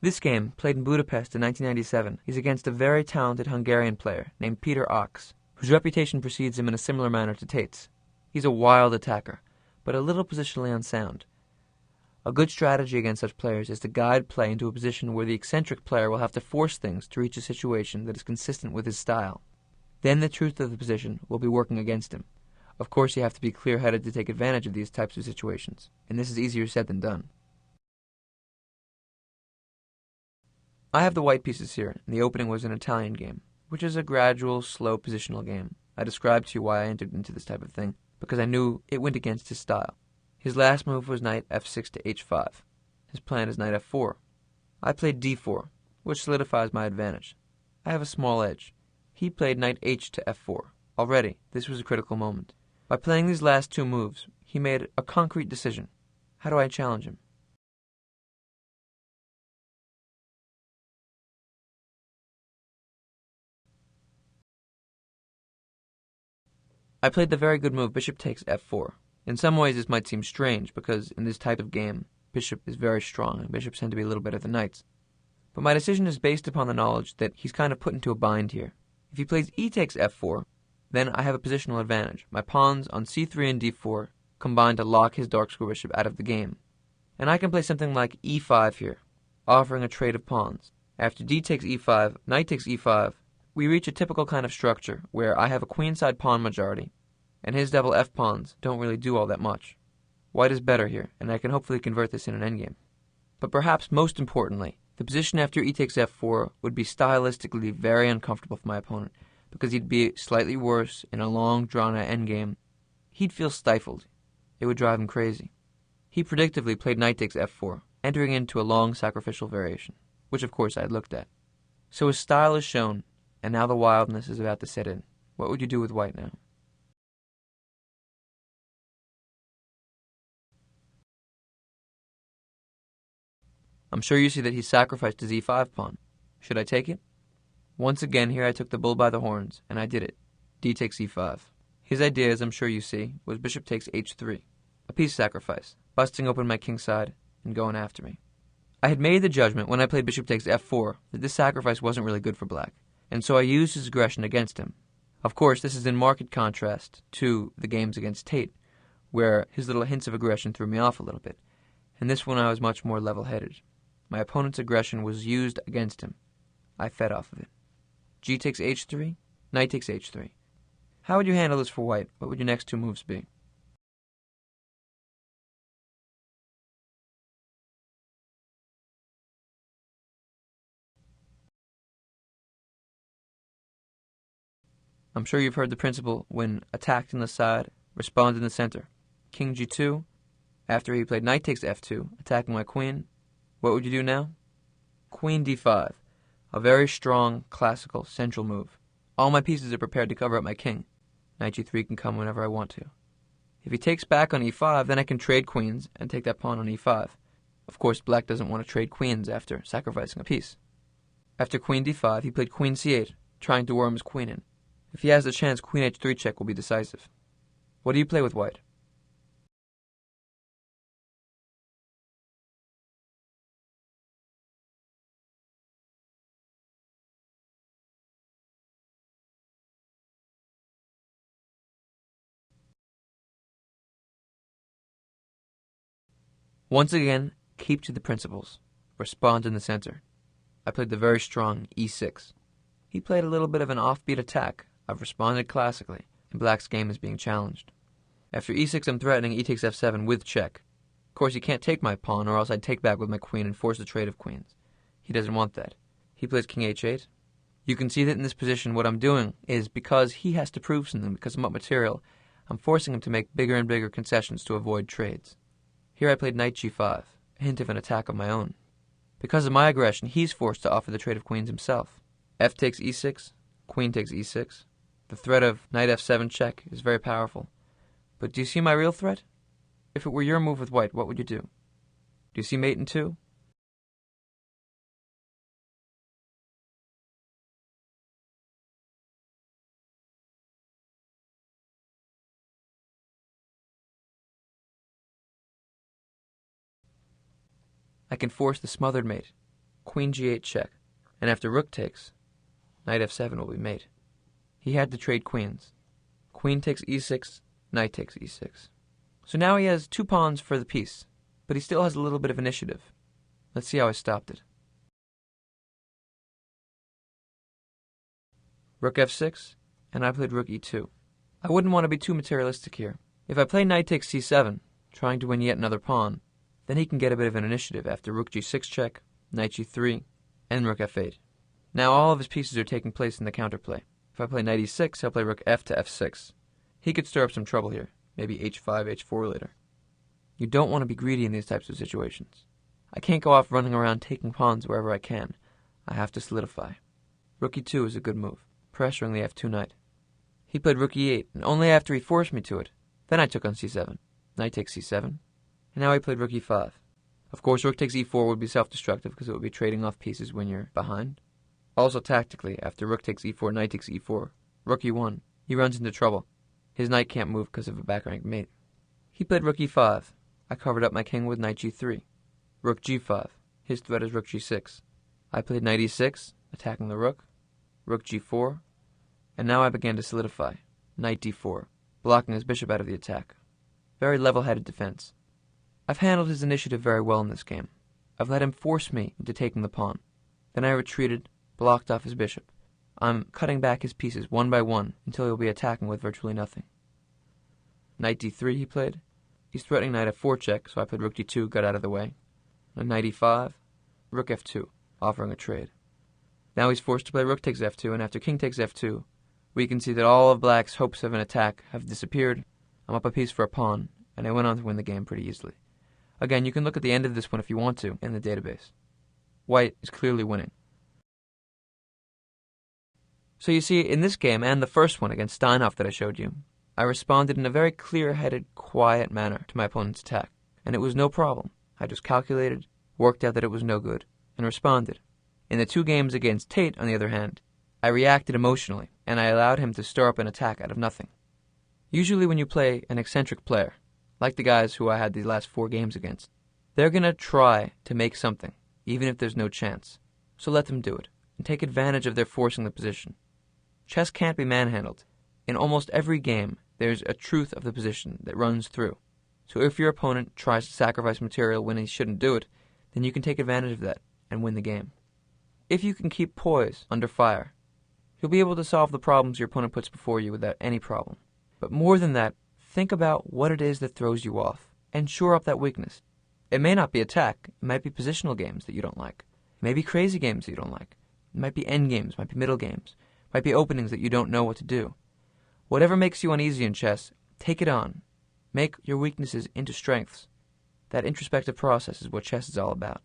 This game, played in Budapest in 1997, is against a very talented Hungarian player named Peter Ox, whose reputation precedes him in a similar manner to Tate's. He's a wild attacker, but a little positionally unsound. A good strategy against such players is to guide play into a position where the eccentric player will have to force things to reach a situation that is consistent with his style. Then the truth of the position will be working against him. Of course, you have to be clear-headed to take advantage of these types of situations, and this is easier said than done. I have the white pieces here, and the opening was an Italian game, which is a gradual, slow positional game. I described to you why I entered into this type of thing, because I knew it went against his style. His last move was knight f6 to h5. His plan is knight f4. I played d4, which solidifies my advantage. I have a small edge. He played knight h to f4. Already, this was a critical moment. By playing these last two moves, he made a concrete decision. How do I challenge him? I played the very good move bishop takes f4. In some ways this might seem strange, because in this type of game, bishop is very strong, and bishops tend to be a little better than knights. But my decision is based upon the knowledge that he's kind of put into a bind here. If he plays e takes f4, then I have a positional advantage. My pawns on c3 and d4 combine to lock his dark square bishop out of the game. And I can play something like e5 here, offering a trade of pawns. After d takes e5, knight takes e5, we reach a typical kind of structure where I have a queenside pawn majority, and his double f-pawns don't really do all that much. White is better here, and I can hopefully convert this in an endgame. But perhaps most importantly, the position after e takes f4 would be stylistically very uncomfortable for my opponent, because he'd be slightly worse in a long, drawn-out endgame. He'd feel stifled. It would drive him crazy. He predictably played knight takes f4, entering into a long sacrificial variation, which of course I had looked at. So his style is shown, and now the wildness is about to set in. What would you do with white now? I'm sure you see that he sacrificed his e5 pawn. Should I take it? Once again, here I took the bull by the horns, and I did it. D takes e5. His idea, as I'm sure you see, was bishop takes h3. A piece sacrifice, busting open my king's side and going after me. I had made the judgment when I played bishop takes f4 that this sacrifice wasn't really good for black, and so I used his aggression against him. Of course, this is in marked contrast to the games against Tate, where his little hints of aggression threw me off a little bit. In this one I was much more level-headed. My opponent's aggression was used against him. I fed off of it. G takes h3, knight takes h3. How would you handle this for white? What would your next two moves be? I'm sure you've heard the principle, when attacked in the side, respond in the center. King g2, after he played knight takes f2, attacking my queen. What would you do now? Queen d5, a very strong, classical, central move. All my pieces are prepared to cover up my king. Knight g3 can come whenever I want to. If he takes back on e5, then I can trade queens and take that pawn on e5. Of course, black doesn't want to trade queens after sacrificing a piece. After queen d5, he played queen c8, trying to worm his queen in. If he has the chance, queen h3 check will be decisive. What do you play with white? Once again, keep to the principles. Respond in the center. I played the very strong e6. He played a little bit of an offbeat attack. I've responded classically, and black's game is being challenged. After e6, I'm threatening e takes f7 with check. Of course, he can't take my pawn, or else I'd take back with my queen and force the trade of queens. He doesn't want that. He plays king h8. You can see that in this position what I'm doing is, because he has to prove something because I'm up material, I'm forcing him to make bigger and bigger concessions to avoid trades. Here I played knight g5, a hint of an attack of my own. Because of my aggression, he's forced to offer the trade of queens himself. F takes e6, queen takes e6. The threat of knight f7 check is very powerful. But do you see my real threat? If it were your move with white, what would you do? Do you see mate in 2? I can force the smothered mate. queen g8 check, and after rook takes, knight f7 will be mate. He had to trade queens. Queen takes e6, knight takes e6. So now he has 2 pawns for the piece, but he still has a little bit of initiative. Let's see how I stopped it. Rook f6, and I played rook e2. I wouldn't want to be too materialistic here. If I play knight takes c7, trying to win yet another pawn, then he can get a bit of an initiative after rook g6 check, knight g3, and rook f8. Now all of his pieces are taking place in the counterplay. If I play knight e6, he'll play rook f to f6. He could stir up some trouble here, maybe h5, h4 later. You don't want to be greedy in these types of situations. I can't go off running around taking pawns wherever I can. I have to solidify. Rook e2 is a good move, pressuring the f2 knight. He played rook e8, and only after he forced me to it. Then I took on c7. Knight takes c7, and now he played rook e5. Of course, rook takes e4 would be self-destructive because it would be trading off pieces when you're behind. Also tactically, after rook takes e4, knight takes e4, rook e1, he runs into trouble. His knight can't move because of a back-ranked mate. He played rook e5. I covered up my king with knight g3. Rook g5. His threat is rook g6. I played knight e6, attacking the rook g4, and now I began to solidify. Knight d4, blocking his bishop out of the attack. Very level-headed defense. I've handled his initiative very well in this game. I've let him force me into taking the pawn. Then I retreated, blocked off his bishop. I'm cutting back his pieces one by one until he'll be attacking with virtually nothing. Knight d3 he played. He's threatening knight f4 check, so I played rook d2, got out of the way. And knight e5, rook f2, offering a trade. Now he's forced to play rook takes f2, and after king takes f2, we can see that all of black's hopes of an attack have disappeared. I'm up a piece for a pawn, and I went on to win the game pretty easily. Again, you can look at the end of this one if you want to in the database. White is clearly winning. So you see, in this game and the first one against Steinhoff that I showed you, I responded in a very clear-headed, quiet manner to my opponent's attack, and it was no problem. I just calculated, worked out that it was no good, and responded. In the 2 games against Tate, on the other hand, I reacted emotionally, and I allowed him to stir up an attack out of nothing. Usually when you play an eccentric player, like the guys who I had these last 4 games against, they're going to try to make something, even if there's no chance. So let them do it, and take advantage of their forcing the position. Chess can't be manhandled. In almost every game, there's a truth of the position that runs through. So if your opponent tries to sacrifice material when he shouldn't do it, then you can take advantage of that and win the game. If you can keep poise under fire, you'll be able to solve the problems your opponent puts before you without any problem. But more than that, think about what it is that throws you off, and shore up that weakness. It may not be attack, it might be positional games that you don't like. It may be crazy games that you don't like. It might be end games, might be middle games, might be openings that you don't know what to do. Whatever makes you uneasy in chess, take it on. Make your weaknesses into strengths. That introspective process is what chess is all about.